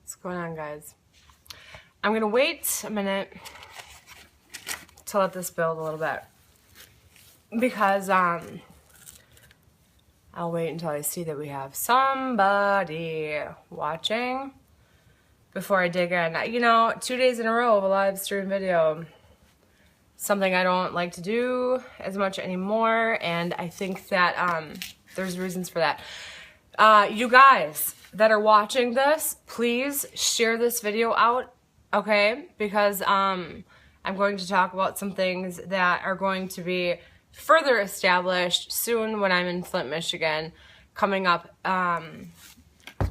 What's going on, guys? I'm gonna wait a minute to let this build a little bit because I'll wait until I see that we have somebody watching before I dig in. You know, 2 days in a row of a live stream video, something I don't like to do as much anymore, and I think that there's reasons for that. You guys that are watching this, please share this video out, okay? Because I'm going to talk about some things that are going to be further established soon when I'm in Flint, Michigan, coming up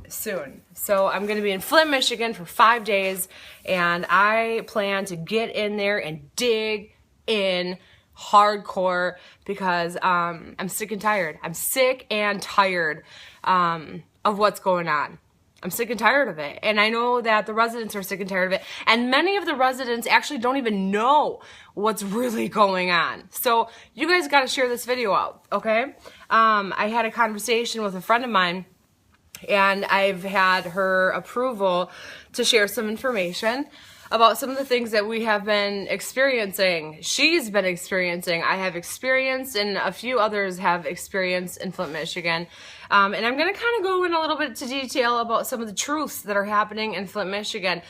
soon. So I'm going to be in Flint, Michigan for 5 days, and I plan to get in there and dig in hardcore because I'm sick and tired. I'm sick and tired of what's going on. I'm sick and tired of it. And I know that the residents are sick and tired of it. And many of the residents actually don't even know what's really going on. So you guys got to share this video out, okay? I had a conversation with a friend of mine, and I've had her approval to share some information about some of the things that we have been experiencing. She's been experiencing, I have experienced, and a few others have experienced in Flint, Michigan. And I'm going to kind of go in a little bit to detail about some of the truths that are happening in Flint, Michigan,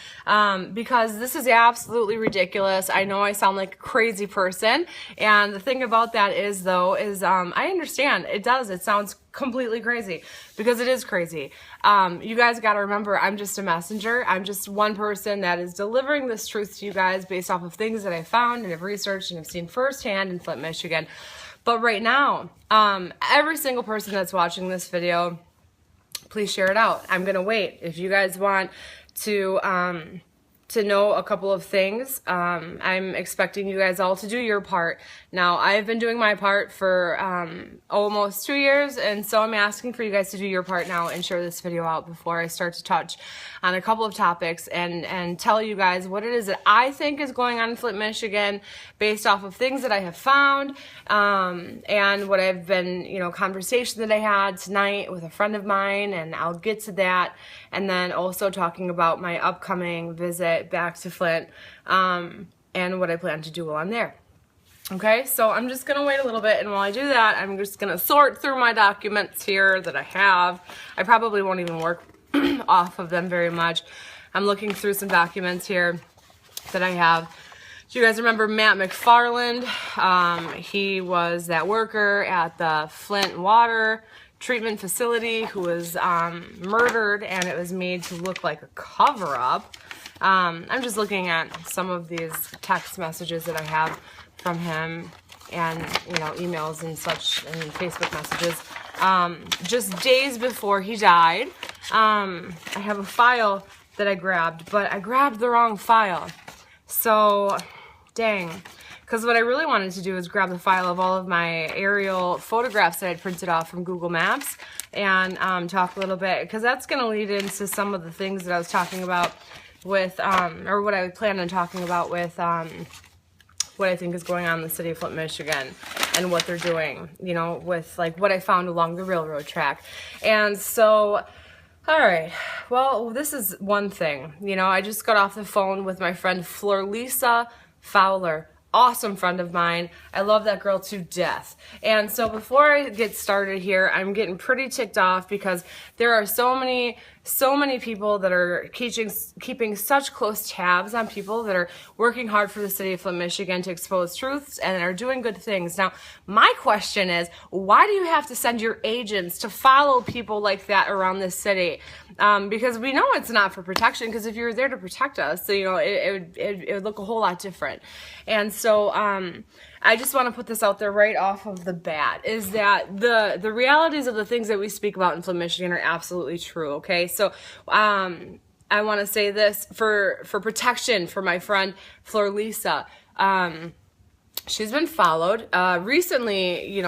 because this is absolutely ridiculous. I know I sound like a crazy person, and the thing about that is, though, is I understand. It does. It sounds completely crazy, because it is crazy. You guys got to remember, I'm just a messenger. I'm just one person that is delivering this truth to you guys based off of things that I found and have researched and have seen firsthand in Flint, Michigan. But right now, every single person that's watching this video, please share it out. I'm going to wait. If you guys want to know a couple of things, I'm expecting you guys all to do your part. Now, I've been doing my part for almost 2 years, and so I'm asking for you guys to do your part now and share this video out before I start to touch on a couple of topics and tell you guys what it is that I think is going on in Flint, Michigan based off of things that I have found and what I've been, conversation that I had tonight with a friend of mine, and I'll get to that, and then also talking about my upcoming visit back to Flint and what I plan to do while I'm there. Okay, so I'm just going to wait a little bit, and while I do that, I'm just going to sort through my documents here that I have. I probably won't even work off of them very much. I'm looking through some documents here that I have. Do you guys remember Matt McFarland? He was that worker at the Flint water treatment facility who was murdered, and it was made to look like a cover-up. I'm just looking at some of these text messages that I have from him, and emails and such, and Facebook messages just days before he died. I have a file that I grabbed, but I grabbed the wrong file, so dang, because what I really wanted to do is grab the file of all of my aerial photographs that I'd printed off from Google Maps and talk a little bit, because that's going to lead into some of the things that I was talking about with or what I would plan on talking about with what I think is going on in the city of Flint, Michigan, and what they're doing, with like what I found along the railroad track. And so, all right, well, this is one thing. I just got off the phone with my friend Florlisa Fowler. Awesome friend of mine. I love that girl to death. And so before I get started here, I'm getting pretty ticked off because there are so many people that are keeping such close tabs on people that are working hard for the city of Flint, Michigan to expose truths and are doing good things. Now, my question is, why do you have to send your agents to follow people like that around this city? Because we know it's not for protection, because if you were there to protect us, so, it would look a whole lot different. And so I just want to put this out there right off of the bat, is that the realities of the things that we speak about in Flint, Michigan are absolutely true, okay? So I want to say this for protection for my friend Florlisa. She's been followed recently.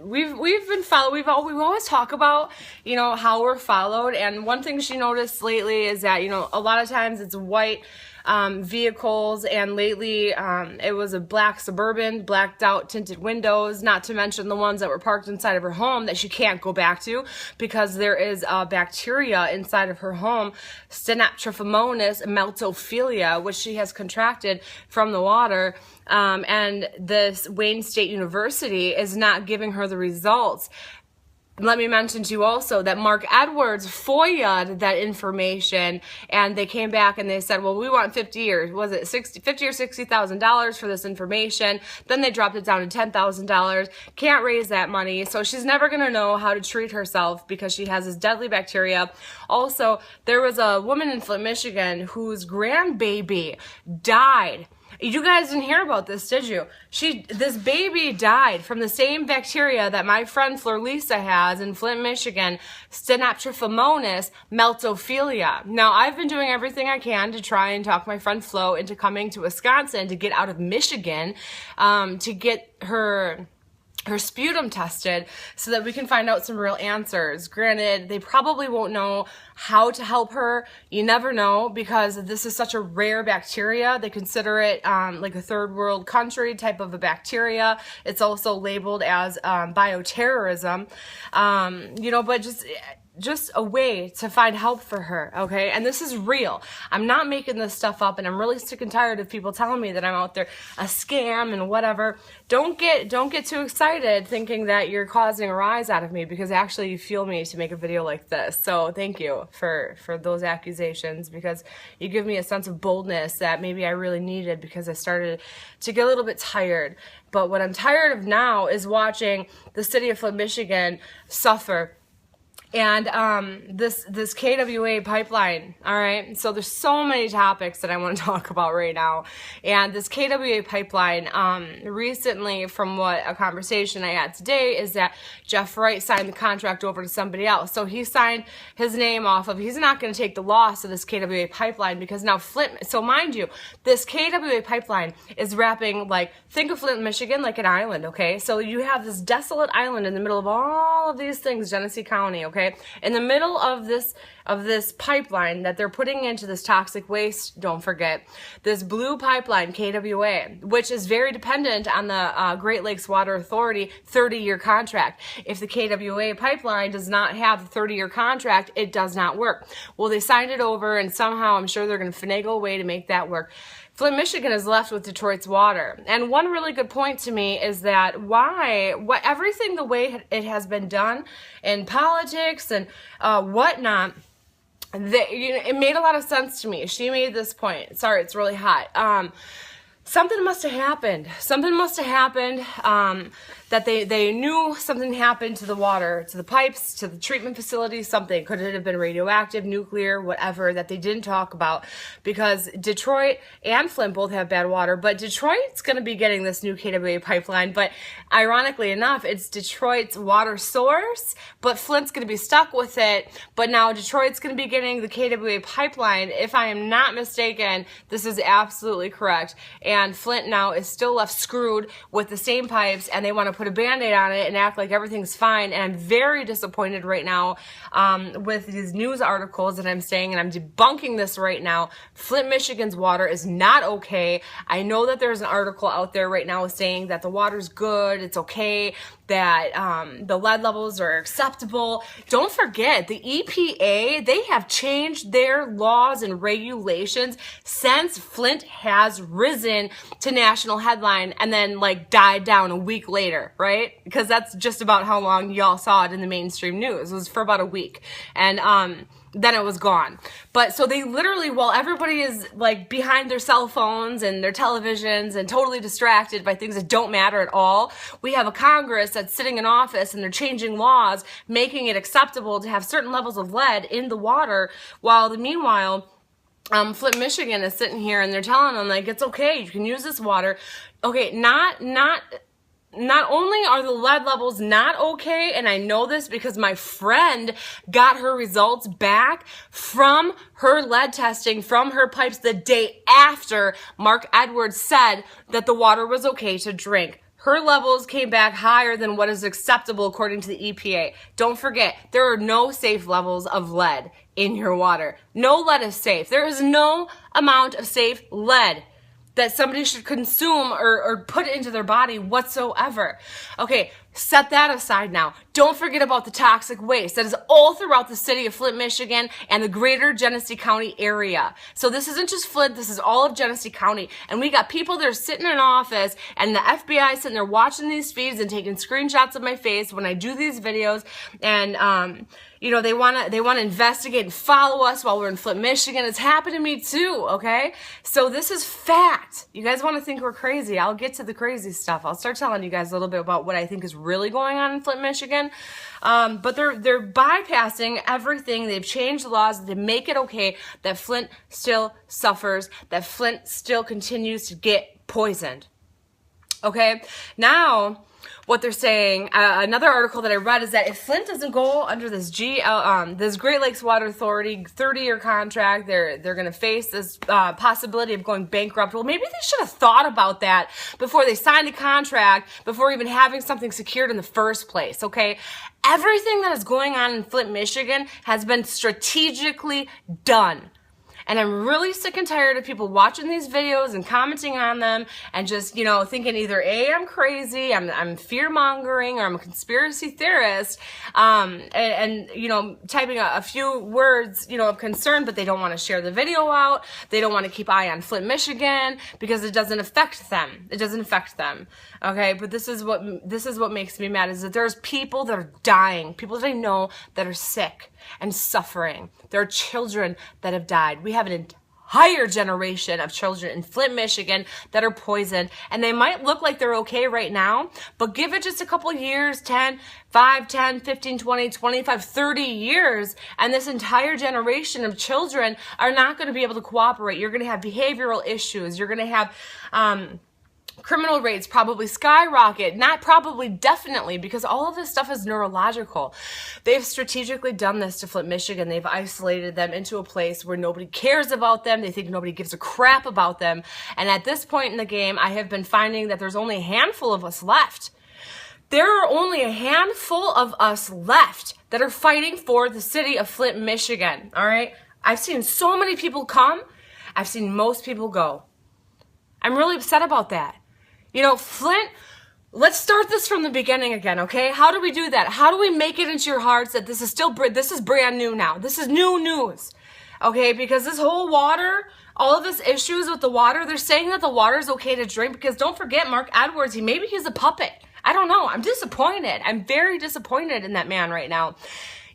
We've been followed. We always talk about how we're followed, and one thing she noticed lately is that a lot of times it's white vehicles, and lately it was a black Suburban, blacked out tinted windows, not to mention the ones that were parked inside of her home that she can't go back to because there is bacteria inside of her home, Stenaptrophomonas meltophilia, which she has contracted from the water. And this Wayne State University is not giving her the results. Let me mention to you also that Mark Edwards FOIA'd that information, and they came back and they said, well, we want $50 or $60,000 for this information. Then they dropped it down to $10,000. Can't raise that money. So she's never going to know how to treat herself because she has this deadly bacteria. Also, there was a woman in Flint, Michigan whose grandbaby died. You guys didn't hear about this, did you? This baby died from the same bacteria that my friend Fleur Lisa has in Flint, Michigan, Stenaptrophomonas meltophilia. Now, I've been doing everything I can to try and talk my friend Flo into coming to Wisconsin to get out of Michigan, to get her sputum tested so that we can find out some real answers. Granted, they probably won't know how to help her. You never know because this is such a rare bacteria. They consider it like a third world country type of a bacteria. It's also labeled as bioterrorism, but just a way to find help for her, okay? And this is real. I'm not making this stuff up, and I'm really sick and tired of people telling me that I'm out there a scam and whatever. Don't get too excited thinking that you're causing a rise out of me because actually you fuel me to make a video like this. So thank you for those accusations because you give me a sense of boldness that maybe I really needed because I started to get a little bit tired. But what I'm tired of now is watching the city of Flint, Michigan suffer. And this KWA pipeline, all right? So there's so many topics that I want to talk about right now. And this KWA pipeline, recently from what a conversation I had today is that Jeff Wright signed the contract over to somebody else. So he signed his name off of, he's not going to take the loss of this KWA pipeline because now Flint, so mind you, this KWA pipeline is wrapping, like, think of Flint, Michigan like an island, okay? So you have this desolate island in the middle of all of these things, Genesee County, okay? In the middle of this pipeline that they're putting into this toxic waste, don't forget, this blue pipeline, KWA, which is very dependent on the Great Lakes Water Authority 30-year contract. If the KWA pipeline does not have a 30-year contract, it does not work. Well, they signed it over, and somehow I'm sure they're going to finagle a way to make that work. Flint, Michigan is left with Detroit's water. And one really good point to me is that everything the way it has been done in politics and whatnot, it made a lot of sense to me. She made this point. Sorry, it's really hot. Something must have happened. Something must have happened that they knew something happened to the water, to the pipes, to the treatment facilities, something. Could it have been radioactive, nuclear, whatever, that they didn't talk about? Because Detroit and Flint both have bad water, but Detroit's going to be getting this new KWA pipeline. But ironically enough, it's Detroit's water source, but Flint's going to be stuck with it. But now Detroit's going to be getting the KWA pipeline. If I am not mistaken, this is absolutely correct. And Flint now is still left screwed with the same pipes, and they want to put a Band-Aid on it and act like everything's fine. And I'm very disappointed right now with these news articles that I'm saying, and I'm debunking this right now. Flint, Michigan's water is not okay. I know that there's an article out there right now saying that the water's good, it's okay, that the lead levels are acceptable. Don't forget, the EPA, they have changed their laws and regulations since Flint has risen to national headline and then like died down a week later, right? Because that's just about how long y'all saw it in the mainstream news. It was for about a week. And then it was gone. But so they literally, while everybody is like behind their cell phones and their televisions and totally distracted by things that don't matter at all, we have a Congress that's sitting in office and they're changing laws, making it acceptable to have certain levels of lead in the water, while meanwhile, Flint, Michigan is sitting here and they're telling them like, it's okay, you can use this water. Okay, not only are the lead levels not okay, and I know this because my friend got her results back from her lead testing from her pipes the day after Mark Edwards said that the water was okay to drink. Her levels came back higher than what is acceptable according to the EPA. Don't forget, there are no safe levels of lead in your water. No lead is safe. There is no amount of safe lead that somebody should consume or put into their body whatsoever. Okay, set that aside now. Don't forget about the toxic waste that is all throughout the city of Flint, Michigan and the greater Genesee County area. So this isn't just Flint, this is all of Genesee County. And we got people that are sitting in an office and the FBI sitting there watching these feeds and taking screenshots of my face when I do these videos. And, you know, they want to investigate and follow us while we're in Flint, Michigan. It's happened to me too, okay? So this is fact. You guys want to think we're crazy. I'll get to the crazy stuff. I'll start telling you guys a little bit about what I think is really going on in Flint, Michigan. But they're bypassing everything. They've changed the laws to make it okay that Flint still suffers, that Flint still continues to get poisoned. Okay? Now, what they're saying, another article that I read is that if Flint doesn't go under this this Great Lakes Water Authority 30-year contract, they're going to face this possibility of going bankrupt. Well, maybe they should have thought about that before they signed a contract, before even having something secured in the first place, okay? Everything that is going on in Flint, Michigan has been strategically done. And I'm really sick and tired of people watching these videos and commenting on them and just, you know, thinking either A, I'm crazy, I'm fear-mongering, or I'm a conspiracy theorist, and you know, typing a few words, you know, of concern, but they don't want to share the video out. They don't want to keep eye on Flint, Michigan, because it doesn't affect them. It doesn't affect them. Okay, but this is what makes me mad, is that there's people that are dying, people that I know that are sick and suffering. There are children that have died. We have an entire generation of children in Flint, Michigan that are poisoned, and they might look like they're okay right now, but give it just a couple years, 5, 10, 15, 20, 25, 30 years, and this entire generation of children are not going to be able to cooperate. You're going to have behavioral issues. You're going to have criminal rates probably skyrocket. Not probably, definitely, because all of this stuff is neurological. They've strategically done this to Flint, Michigan. They've isolated them into a place where nobody cares about them. They think nobody gives a crap about them. And at this point in the game, I have been finding that there's only a handful of us left. There are only a handful of us left that are fighting for the city of Flint, Michigan. All right? I've seen so many people come. I've seen most people go. I'm really upset about that. You know, Flint, let's start this from the beginning again, okay? How do we do that? How do we make it into your hearts that this is brand new now? This is new news, okay? Because this whole water, all of this issues with the water, they're saying that the water is okay to drink because don't forget Mark Edwards, maybe he's a puppet. I don't know. I'm disappointed. I'm very disappointed in that man right now.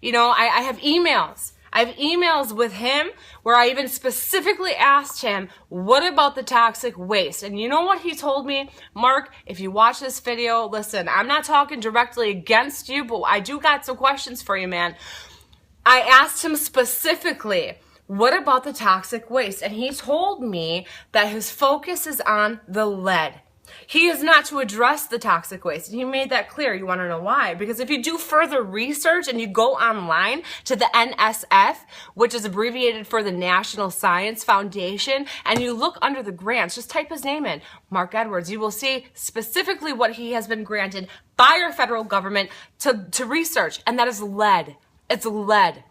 You know, I have emails. I have emails with him where I even specifically asked him, what about the toxic waste? And you know what he told me? Mark, if you watch this video, listen, I'm not talking directly against you, but I do got some questions for you, man. I asked him specifically, what about the toxic waste? And he told me that his focus is on the lead. He is not to address the toxic waste. And he made that clear. You want to know why? Because if you do further research and you go online to the NSF, which is abbreviated for the National Science Foundation, and you look under the grants, just type his name in, Mark Edwards, you will see specifically what he has been granted by our federal government to research, and that is lead. It's lead,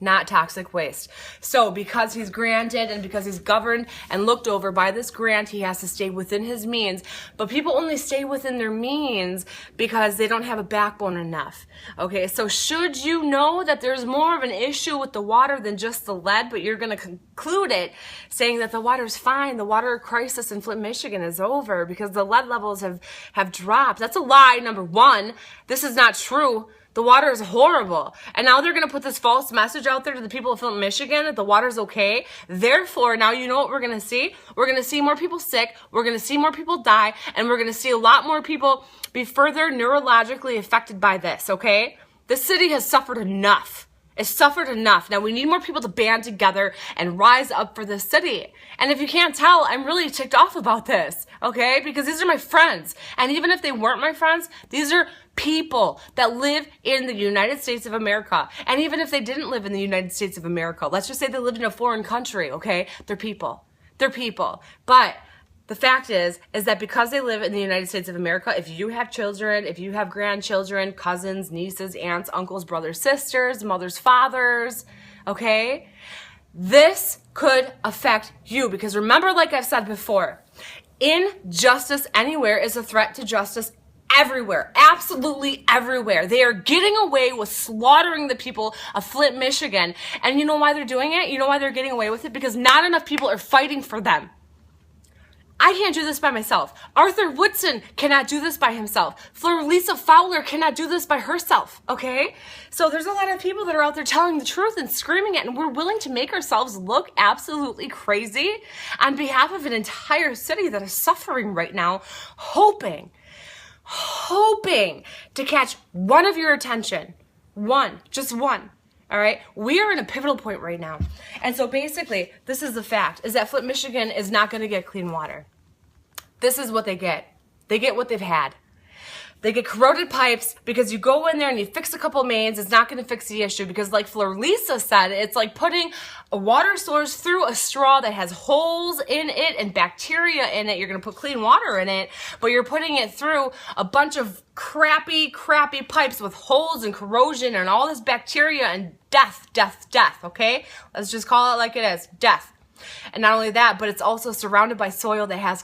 not toxic waste. So because he's granted and because he's governed and looked over by this grant, he has to stay within his means. But people only stay within their means because they don't have a backbone enough. Okay, so should you know that there's more of an issue with the water than just the lead, but you're going to conclude it saying that the water's fine, the water crisis in Flint, Michigan is over because the lead levels have dropped. That's a lie, number one. This is not true. The water is horrible. And now they're going to put this false message out there to the people of Flint, Michigan that the water's okay. Therefore, now you know what we're going to see? We're going to see more people sick. We're going to see more people die. And we're going to see a lot more people be further neurologically affected by this, okay? The city has suffered enough. It's suffered enough. Now we need more people to band together and rise up for this city. And if you can't tell, I'm really ticked off about this, okay? Because these are my friends. And even if they weren't my friends, these are people that live in the United States of America. And even if they didn't live in the United States of America, let's just say they lived in a foreign country, okay? They're people. They're people. But the fact is that because they live in the United States of America, if you have children, if you have grandchildren, cousins, nieces, aunts, uncles, brothers, sisters, mothers, fathers, okay, this could affect you. Because remember, like I've said before, injustice anywhere is a threat to justice everywhere, absolutely everywhere. They are getting away with slaughtering the people of Flint, Michigan. And you know why they're doing it? You know why they're getting away with it? Because not enough people are fighting for them. I can't do this by myself. Arthur Woodson cannot do this by himself. Lisa Fowler cannot do this by herself, okay? So there's a lot of people that are out there telling the truth and screaming it, and we're willing to make ourselves look absolutely crazy on behalf of an entire city that is suffering right now, hoping to catch one of your attention. Just one. All right, we are in a pivotal point right now. And so basically, this is the fact, is that Flint, Michigan is not going to get clean water. This is what they get. They get what they've had. They get corroded pipes because you go in there and you fix a couple mains. It's not going to fix the issue because like Lisa said, it's like putting a water source through a straw that has holes in it and bacteria in it. You're going to put clean water in it, but you're putting it through a bunch of crappy pipes with holes and corrosion and all this bacteria and death, okay? Let's just call it like it is, death. And not only that, but it's also surrounded by soil that has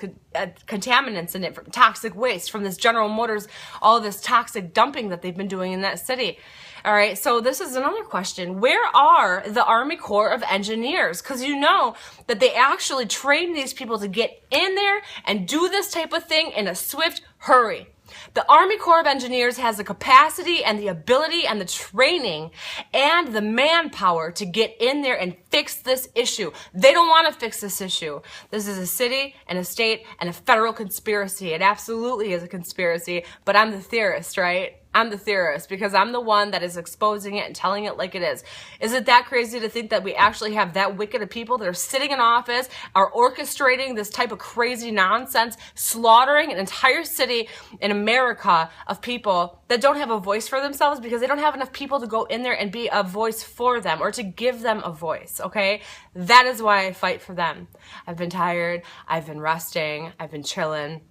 contaminants in it from toxic waste from this General Motors, all of this toxic dumping that they've been doing in that city. All right, so this is another question. Where are the Army Corps of Engineers? Because you know that they actually train these people to get in there and do this type of thing in a swift hurry. The Army Corps of Engineers has the capacity and the ability and the training and the manpower to get in there and fix this issue. They don't want to fix this issue. This is a city and a state and a federal conspiracy. It absolutely is a conspiracy, but I'm the theorist, right? I'm the theorist because I'm the one that is exposing it and telling it like it is. Is it that crazy to think that we actually have that wicked of people that are sitting in office, are orchestrating this type of crazy nonsense, slaughtering an entire city in America of people that don't have a voice for themselves because they don't have enough people to go in there and be a voice for them or to give them a voice, okay? That is why I fight for them. I've been tired. I've been resting. I've been chilling.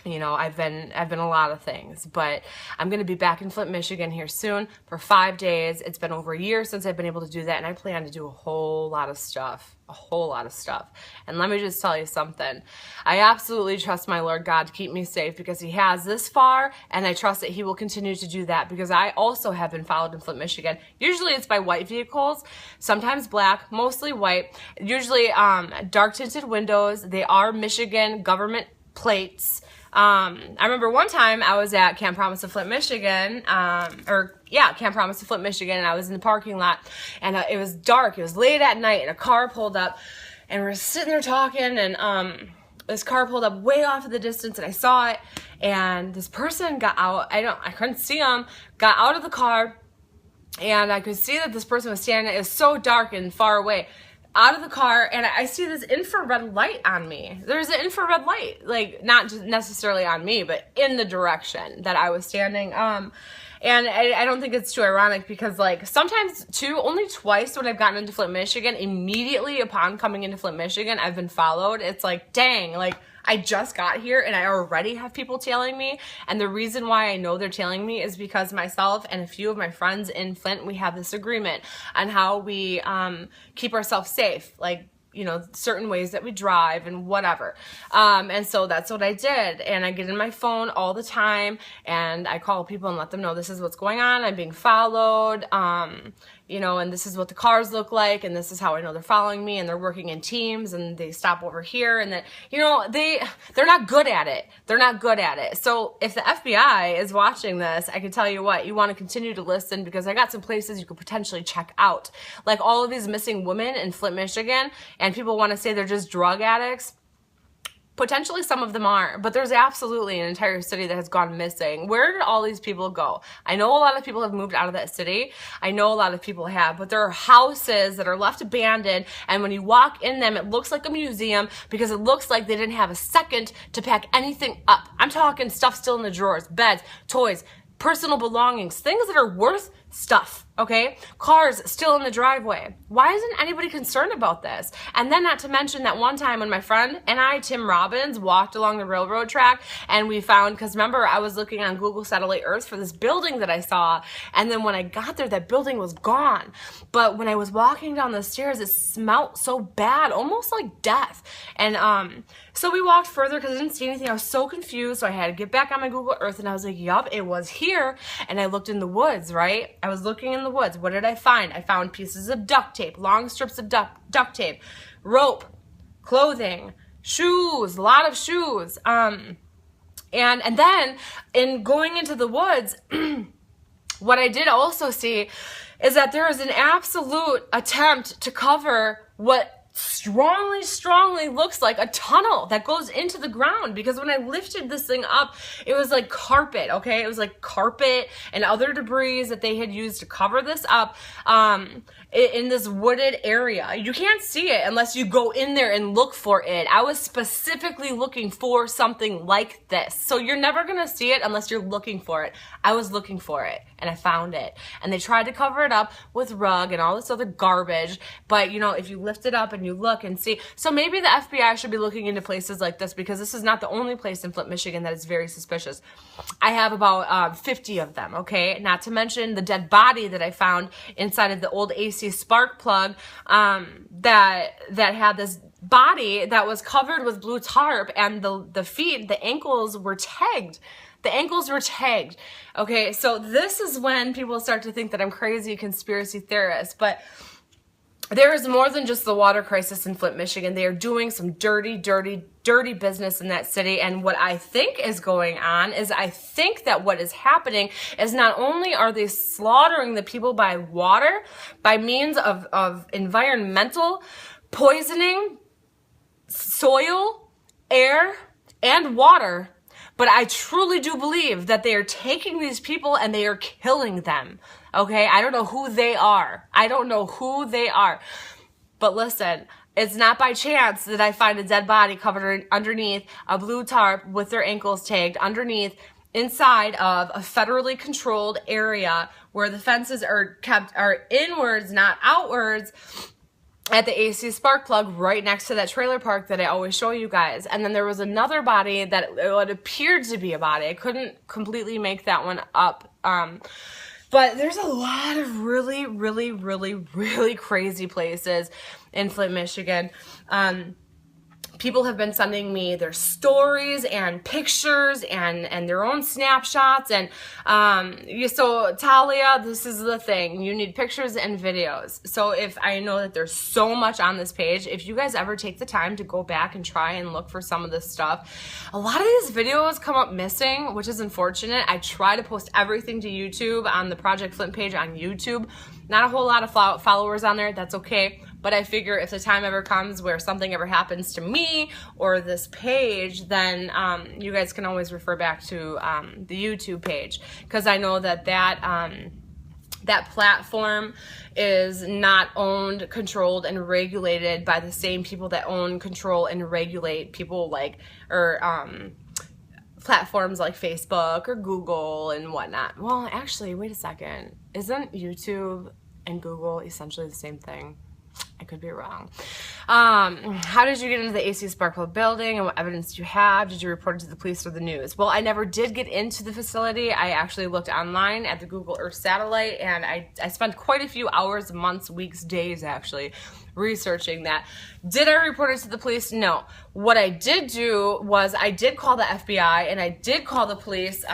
You know, I've been a lot of things, but I'm going to be back in Flint, Michigan here soon for 5 days. It's been over a year since I've been able to do that, and I plan to do a whole lot of stuff. And let me just tell you something. I absolutely trust my Lord God to keep me safe because he has this far, and I trust that he will continue to do that because I also have been followed in Flint, Michigan. Usually it's by white vehicles, sometimes black, mostly white, usually dark tinted windows. They are Michigan government plates. I remember one time I was at Camp Promise of Flint, Michigan, Camp Promise of Flint, Michigan, and I was in the parking lot, and it was dark, it was late at night, and a car pulled up, and we're sitting there talking, and this car pulled up way off in the distance, and I saw it, and this person got out, I couldn't see him, got out of the car, and I could see that this person was standing, it was so dark and far away, out of the car, and I see this infrared light on me. There's an infrared light, like not just necessarily on me, but in the direction that I was standing. And I don't think it's too ironic because like sometimes too, only twice when I've gotten into Flint, Michigan, immediately upon coming into Flint, Michigan, I've been followed. It's like, dang, like I just got here and I already have people tailing me. And the reason why I know they're tailing me is because myself and a few of my friends in Flint, we have this agreement on how we keep ourselves safe. Like, you know, certain ways that we drive and whatever. And so that's what I did. And I get in my phone all the time and I call people and let them know this is what's going on. I'm being followed, you know, and this is what the cars look like. And this is how I know they're following me and they're working in teams and they stop over here and that, you know, they're not good at it. They're not good at it. So if the FBI is watching this, I can tell you what, you want to continue to listen because I got some places you could potentially check out. Like all of these missing women in Flint, Michigan, and people want to say they're just drug addicts. Potentially some of them are, but there's absolutely an entire city that has gone missing. Where did all these people go? I know a lot of people have moved out of that city. I know a lot of people have, but there are houses that are left abandoned, and when you walk in them, it looks like a museum because it looks like they didn't have a second to pack anything up. I'm talking stuff still in the drawers, beds, toys, personal belongings, things that are worth stuff, okay? Cars still in the driveway. Why isn't anybody concerned about this? And then not to mention that one time when my friend and I, Tim Robbins, walked along the railroad track and we found, because remember I was looking on Google Satellite Earth for this building that I saw, and then when I got there, that building was gone. But when I was walking down the stairs, it smelled so bad, almost like death. And so we walked further because I didn't see anything. I was so confused, so I had to get back on my Google Earth, and I was like, yup, it was here. And I looked in the woods, right? I was looking in the woods. What did I find? I found pieces of duct tape, long strips of duct tape, rope, clothing, shoes, a lot of shoes. And then in going into the woods, what I did also see is that there is an absolute attempt to cover what strongly looks like a tunnel that goes into the ground, because when I lifted this thing up, it was like carpet, okay? It was like carpet and other debris that they had used to cover this up in this wooded area. You can't see it unless you go in there and look for it. I was specifically looking for something like this. So you're never gonna see it unless you're looking for it. I was looking for it and I found it. And they tried to cover it up with rug and all this other garbage. But you know, if you lift it up and you look and see, so maybe the FBI should be looking into places like this, because this is not the only place in Flint, Michigan that is very suspicious. I have about 50 of them, okay? Not to mention the dead body that I found inside of the old AC spark plug that had this body that was covered with blue tarp, and the feet, the ankles were tagged. The ankles were tagged. Okay, so this is when people start to think that I'm crazy conspiracy theorist, but there is more than just the water crisis in Flint, Michigan. They are doing some dirty business in that city. And what I think is going on is, I think that what is happening is not only are they slaughtering the people by water, by means of environmental poisoning, soil, air, and water, but I truly do believe that they are taking these people and they are killing them. Okay, I don't know who they are. I don't know who they are. But listen, it's not by chance that I find a dead body covered underneath a blue tarp with their ankles tagged underneath, inside of a federally controlled area where the fences are inwards, not outwards, at the AC spark plug right next to that trailer park that I always show you guys. And then there was another body that it appeared to be a body. I couldn't completely make that one up. But there's a lot of really crazy places in Flint, Michigan. People have been sending me their stories and pictures and their own snapshots. And so Talia, this is the thing. You need pictures and videos. So if I know that there's so much on this page, if you guys ever take the time to go back and try and look for some of this stuff, a lot of these videos come up missing, which is unfortunate. I try to post everything to YouTube on the Project Flint page on YouTube. Not a whole lot of followers on there. That's okay. But I figure if the time ever comes where something ever happens to me or this page, then you guys can always refer back to the YouTube page, because I know that that platform is not owned, controlled, and regulated by the same people that own, control, and regulate people like, platforms like Facebook or Google and whatnot. Well, actually, wait a second. Isn't YouTube and Google essentially the same thing? I could be wrong. How did you get into the AC spark plug building, and what evidence do you have? Did you report it to the police or the news? Well, I never did get into the facility. I actually looked online at the Google Earth satellite, and I spent quite a few hours, months, weeks, days actually researching that. Did I report it to the police? No. What I did do was I did call the FBI and I did call the police.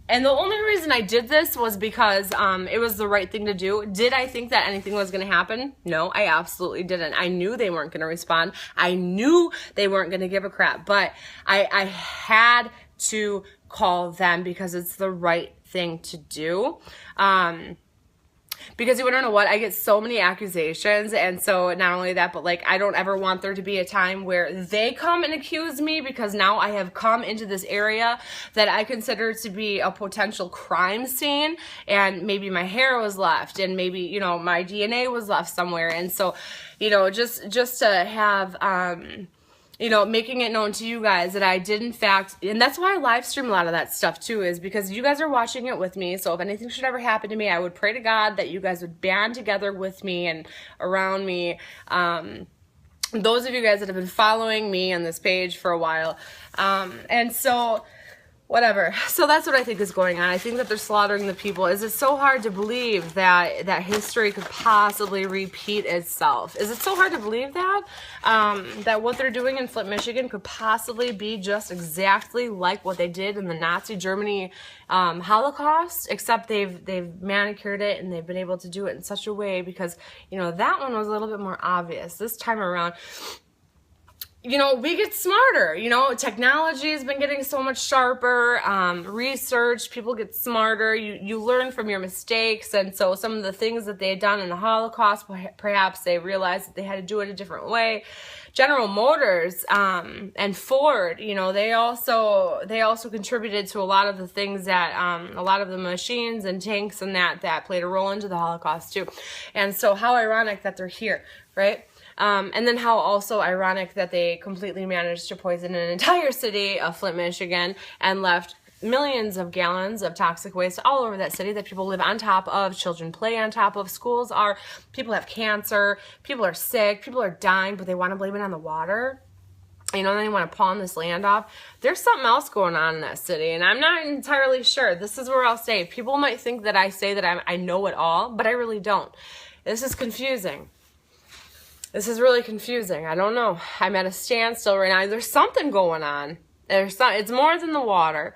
And the only reason I did this was because it was the right thing to do. Did I think that anything was going to happen? No, I absolutely didn't. I knew they weren't going to respond. I knew they weren't going to give a crap. But I had to call them because it's the right thing to do. Because you want to know what? I get so many accusations, and so not only that, but like I don't ever want there to be a time where they come and accuse me, because now I have come into this area that I consider to be a potential crime scene, and maybe my hair was left, and maybe, you know, my DNA was left somewhere. And so, you know, just to have you know, making it known to you guys that I did in fact, and that's why I live stream a lot of that stuff too, is because you guys are watching it with me. So if anything should ever happen to me, I would pray to God that you guys would band together with me and around me. Those of you guys that have been following me on this page for a while. And so whatever. So that's what I think is going on. I think that they're slaughtering the people. Is it so hard to believe that history could possibly repeat itself? Is it so hard to believe that? That what they're doing in Flint, Michigan could possibly be just exactly like what they did in the Nazi Germany Holocaust, except they've manicured it and they've been able to do it in such a way because, you know, that one was a little bit more obvious. This time around, you know, we get smarter. You know, technology has been getting so much sharper. Research, people get smarter. You learn from your mistakes. And so some of the things that they had done in the Holocaust, perhaps they realized that they had to do it a different way. General Motors and Ford, you know, they also contributed to a lot of the things that, a lot of the machines and tanks and that played a role into the Holocaust too. And so how ironic that they're here, right? And then how also ironic that they completely managed to poison an entire city of Flint, Michigan, and left millions of gallons of toxic waste all over that city that people live on top of, children play on top of, schools are, people have cancer, people are sick, people are dying, but they want to blame it on the water. You know, they want to pawn this land off. There's something else going on in that city, and I'm not entirely sure. This is where I'll say, people might think that I say that I know it all, but I really don't. This is confusing. This is really confusing. I don't know. I'm at a standstill right now. There's something going on. It's more than the water.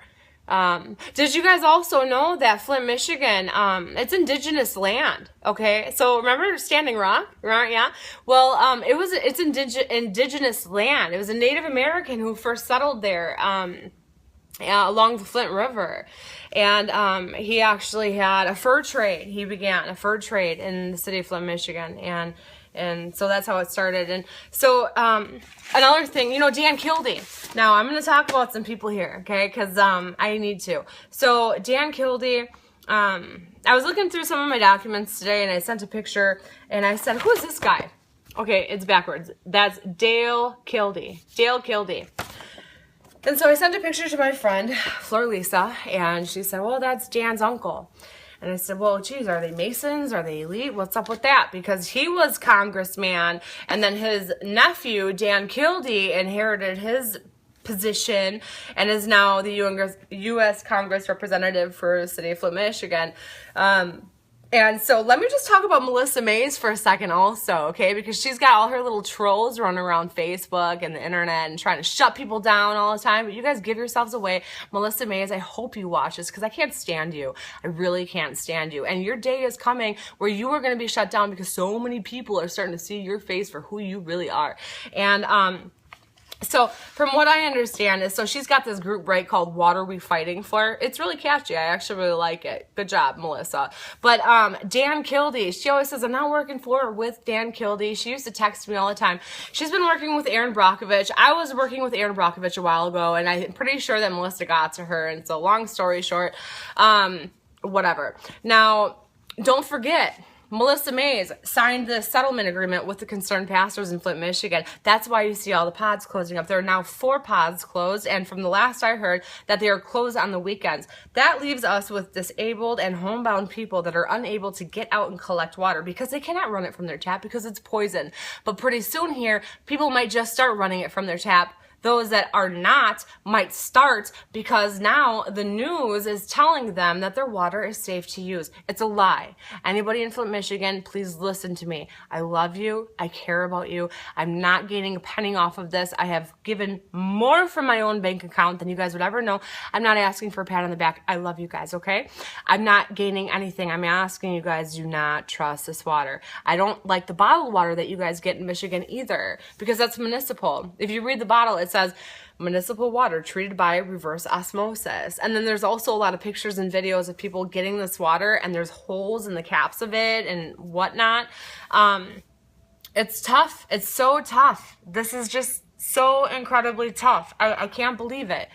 Did you guys also know that Flint, Michigan, it's indigenous land? Okay, so remember Standing Rock, right? Yeah. Well, it's indigenous land. It was a Native American who first settled there. Along the Flint River, and he actually had a fur trade. He began a fur trade in the city of Flint, Michigan, and so that's how it started. And so another thing, you know, Dan Kildee. Now I'm going to talk about some people here, okay? Because I need to. So Dan Kildee. I was looking through some of my documents today, and I sent a picture, and I said, "Who is this guy?" Okay, it's backwards. That's Dale Kildee. Dale Kildee. And so I sent a picture to my friend, Fleur Lisa, and she said, well, that's Dan's uncle. And I said, well, geez, are they Masons? Are they elite? What's up with that? Because he was congressman, and then his nephew, Dan Kildee, inherited his position and is now the U.S. Congress representative for the city of Flint, Michigan. And so let me just talk about Melissa Mays for a second also, okay? Because she's got all her little trolls running around Facebook and the internet and trying to shut people down all the time. But you guys give yourselves away. Melissa Mays, I hope you watch this because I can't stand you. I really can't stand you. And your day is coming where you are going to be shut down because so many people are starting to see your face for who you really are. And, so from what I understand is, so she's got this group, right, called What Are We Fighting For? It's really catchy. I actually really like it. Good job, Melissa. But Dan Kildee, she always says, I'm not working for or with Dan Kildee. She used to text me all the time. She's been working with Aaron Brockovich. I was working with Aaron Brockovich a while ago, and I'm pretty sure that Melissa got to her. And so long story short, whatever. Now, don't forget, Melissa Mays signed the settlement agreement with the concerned pastors in Flint, Michigan. That's why you see all the pods closing up. There are now 4 pods closed, and from the last I heard, that they are closed on the weekends. That leaves us with disabled and homebound people that are unable to get out and collect water because they cannot run it from their tap because it's poison. But pretty soon here, people might just start running it from their tap. Those that are not might start because now the news is telling them that their water is safe to use. It's a lie. Anybody in Flint, Michigan, please listen to me. I love you. I care about you. I'm not gaining a penny off of this. I have given more from my own bank account than you guys would ever know. I'm not asking for a pat on the back. I love you guys, okay? I'm not gaining anything. I'm asking you guys, do not trust this water. I don't like the bottled water that you guys get in Michigan either because that's municipal. If you read the bottle, it says municipal water treated by reverse osmosis. And then there's also a lot of pictures and videos of people getting this water and there's holes in the caps of it and whatnot. It's tough. It's so tough. This is just so incredibly tough. I can't believe it.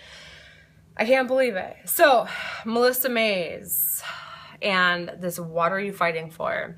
I can't believe it. So, Melissa Mays and this, what are you fighting for?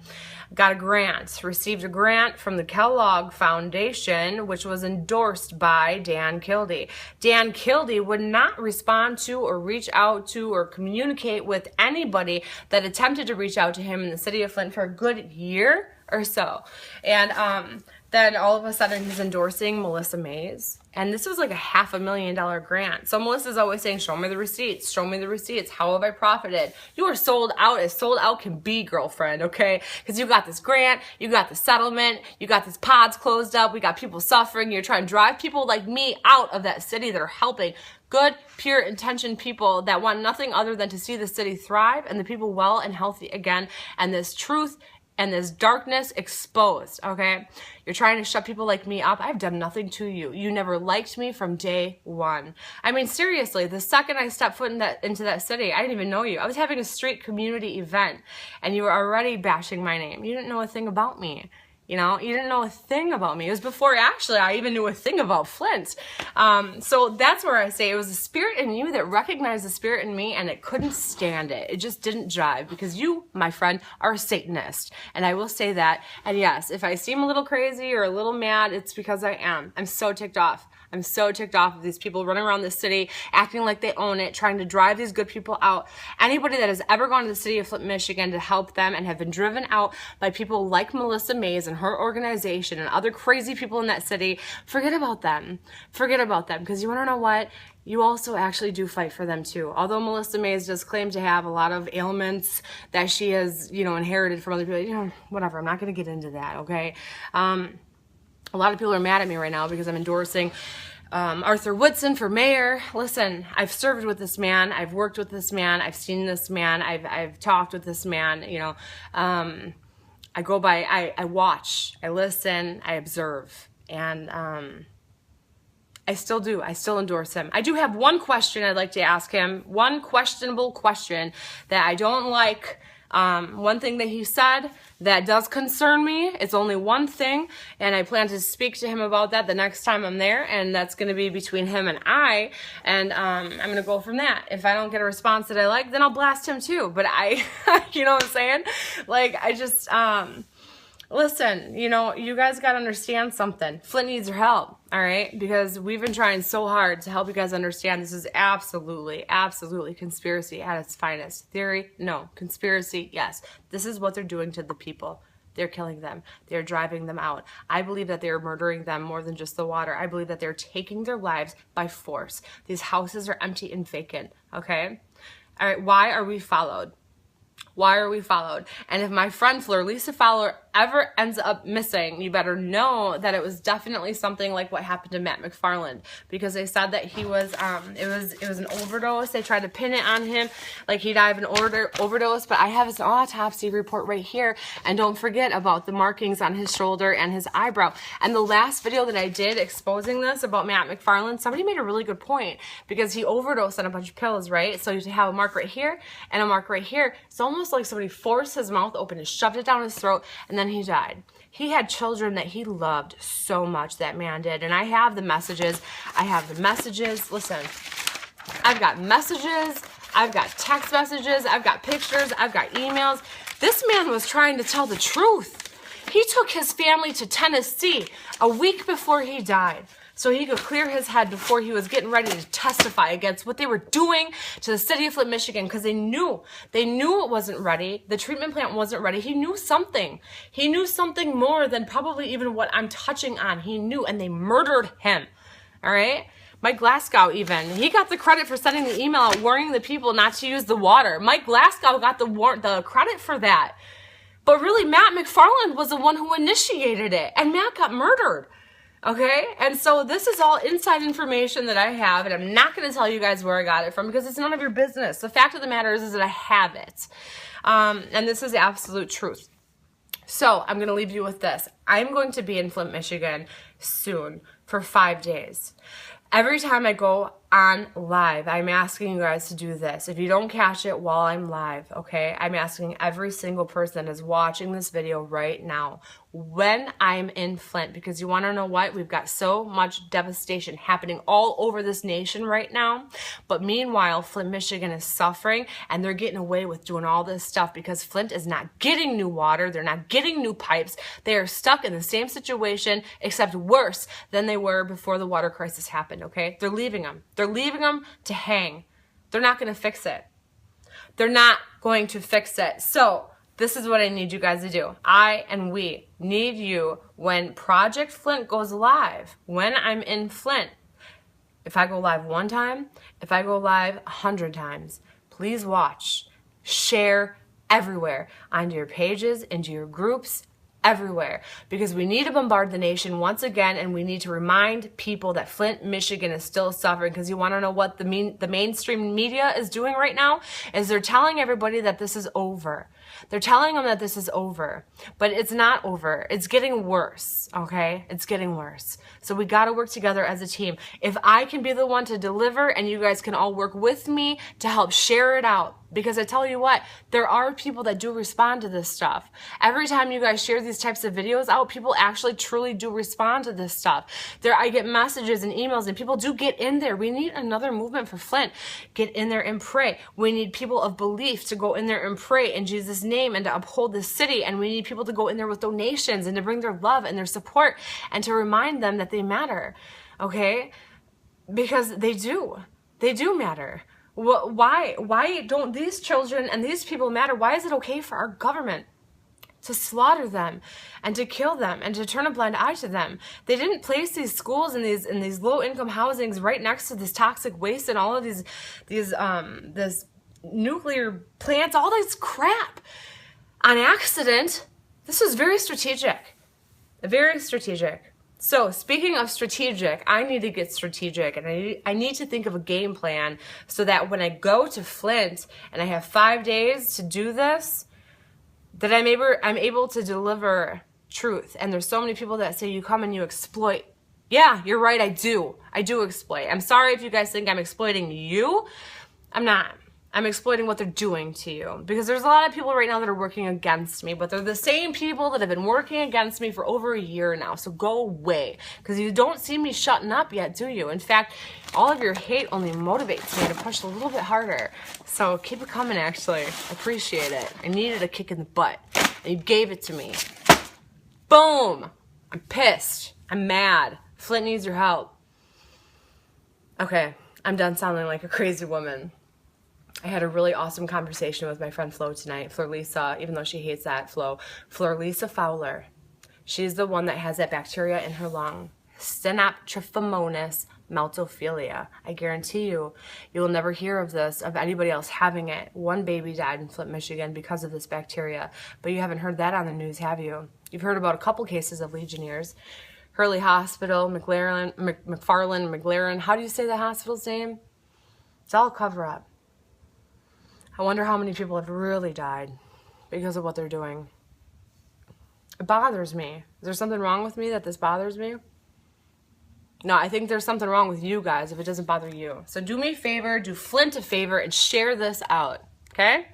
Got a grant, received a grant from the Kellogg Foundation, which was endorsed by Dan Kildee. Dan Kildee would not respond to or reach out to or communicate with anybody that attempted to reach out to him in the city of Flint for a good year or so. And then all of a sudden he's endorsing Melissa Mays. And this was like a $500,000 grant. So Melissa's always saying, show me the receipts, show me the receipts. How have I profited? You are sold out as sold out can be, girlfriend, okay? Because you got this grant, you got the settlement, you got these pods closed up, we got people suffering. You're trying to drive people like me out of that city that are helping. Good, pure intention people that want nothing other than to see the city thrive and the people well and healthy again. And this truth and this darkness exposed, okay? You're trying to shut people like me up. I've done nothing to you. You never liked me from day one. I mean, seriously, the second I stepped foot into that city, I didn't even know you. I was having a street community event, and you were already bashing my name. You didn't know a thing about me. You know, you didn't know a thing about me. It was before actually I even knew a thing about Flint. So that's where I say it was the spirit in you that recognized the spirit in me, and it couldn't stand it. It just didn't jive, because you, my friend, are a Satanist. And I will say that. And yes, if I seem a little crazy or a little mad, it's because I am. I'm so ticked off. I'm so ticked off of these people running around the city, acting like they own it, trying to drive these good people out. Anybody that has ever gone to the city of Flint, Michigan to help them and have been driven out by people like Melissa Mays and her organization and other crazy people in that city, forget about them. Forget about them, because you want to know what? You also actually do fight for them too. Although Melissa Mays does claim to have a lot of ailments that she has, you know, inherited from other people, you know, whatever. I'm not going to get into that, okay? A lot of people are mad at me right now because I'm endorsing Arthur Woodson for mayor. Listen, I've served with this man. I've worked with this man. I've seen this man. I've talked with this man. You know, I go by, I watch, I listen, I observe, and I still do. I still endorse him. I do have one question I'd like to ask him, one questionable question that I don't like. One thing that he said that does concern me. It's only one thing, and I plan to speak to him about that the next time I'm there, and that's going to be between him and I, and I'm going to go from that. If I don't get a response that I like, then I'll blast him too. But you know what I'm saying? Like, I just, listen, you know, you guys got to understand something. Flint needs your help, all right? Because we've been trying so hard to help you guys understand this is absolutely, absolutely conspiracy at its finest. Theory, no. Conspiracy, yes. This is what they're doing to the people. They're killing them. They're driving them out. I believe that they're murdering them more than just the water. I believe that they're taking their lives by force. These houses are empty and vacant, okay? All right, why are we followed? Why are we followed? And if my friend Fleur Lisa Fowler ever ends up missing, you better know that it was definitely something like what happened to Matt McFarland, because they said that he was it was an overdose. They tried to pin it on him like he died of an overdose, but I have his autopsy report right here, and don't forget about the markings on his shoulder and his eyebrow. And the last video that I did exposing this about Matt McFarland, somebody made a really good point, because he overdosed on a bunch of pills, right? So you have a mark right here and a mark right here. It's almost like somebody forced his mouth open and shoved it down his throat, and then he died. He had children that he loved so much, that man did. And I have the messages. I have the messages. Listen, I've got messages. I've got text messages. I've got pictures. I've got emails. This man was trying to tell the truth. He took his family to Tennessee a week before he died, so he could clear his head before he was getting ready to testify against what they were doing to the city of Flint, Michigan, because they knew it wasn't ready. The treatment plant wasn't ready. He knew something. He knew something more than probably even what I'm touching on. He knew, and they murdered him. All right? Mike Glasgow even, he got the credit for sending the email out warning the people not to use the water. Mike Glasgow got the credit for that. But really, Matt McFarland was the one who initiated it, and Matt got murdered. Okay, and so this is all inside information that I have, and I'm not going to tell you guys where I got it from, because it's none of your business. The fact of the matter is that I have it, and this is the absolute truth. So I'm going to leave you with this. I'm going to be in Flint, Michigan soon for 5 days. Every time I go on live. I'm asking you guys to do this. If you don't catch it while I'm live, okay, I'm asking every single person that is watching this video right now when I'm in Flint, because you want to know what? We've got so much devastation happening all over this nation right now. But meanwhile, Flint, Michigan is suffering, and they're getting away with doing all this stuff because Flint is not getting new water. They're not getting new pipes. They are stuck in the same situation, except worse than they were before the water crisis happened, okay? They're leaving them. They're leaving them to hang. They're not going to fix it. They're not going to fix it. So this is what I need you guys to do. I and we need you when Project Flint goes live, when I'm in Flint. If I go live one time, if I go live 100 times, please watch, share everywhere, onto your pages, into your groups, everywhere, because we need to bombard the nation once again, and we need to remind people that Flint, Michigan is still suffering. Because you want to know what the mainstream media is doing right now? Is they're telling everybody that this is over. They're telling them that this is over, but it's not over. It's getting worse, okay? It's getting worse. So we got to work together as a team. If I can be the one to deliver and you guys can all work with me to help share it out, because I tell you what, there are people that do respond to this stuff. Every time you guys share these types of videos out, people actually truly do respond to this stuff. I get messages and emails, and people do get in there. We need another movement for Flint. Get in there and pray. We need people of belief to go in there and pray in Jesus' name and to uphold this city. And we need people to go in there with donations and to bring their love and their support and to remind them that they matter, okay? Because they do. They do matter. Why don't these children and these people matter? Why is it okay for our government to slaughter them and to kill them and to turn a blind eye to them? They didn't place these schools in these low-income housings right next to this toxic waste and all of this nuclear plants, all this crap on accident. This was very strategic. Very strategic. So speaking of strategic, I need to get strategic, and I need to think of a game plan so that when I go to Flint and I have 5 days to do this, that I'm able to deliver truth. And there's so many people that say you come and you exploit. Yeah, you're right, I do. I do exploit. I'm sorry if you guys think I'm exploiting you. I'm not. I'm exploiting what they're doing to you, because there's a lot of people right now that are working against me, but they're the same people that have been working against me for over a year now. So go away, because you don't see me shutting up yet, do you? In fact, all of your hate only motivates me to push a little bit harder. So keep it coming, actually. I appreciate it. I needed a kick in the butt, and you gave it to me. Boom! I'm pissed. I'm mad. Flint needs your help. Okay, I'm done sounding like a crazy woman. I had a really awesome conversation with my friend Flo tonight. Fleur Lisa, even though she hates that, Fleur Lisa Fowler. She's the one that has that bacteria in her lung. Synaptrophomonas maltophilia. I guarantee you will never hear of this, of anybody else having it. One baby died in Flint, Michigan because of this bacteria. But you haven't heard that on the news, have you? You've heard about a couple cases of Legionnaires. Hurley Hospital, McFarland, McLaren. How do you say the hospital's name? It's all a cover-up. I wonder how many people have really died because of what they're doing. It bothers me. Is there something wrong with me that this bothers me? No, I think there's something wrong with you guys if it doesn't bother you. So do me a favor, do Flint a favor, and share this out, okay?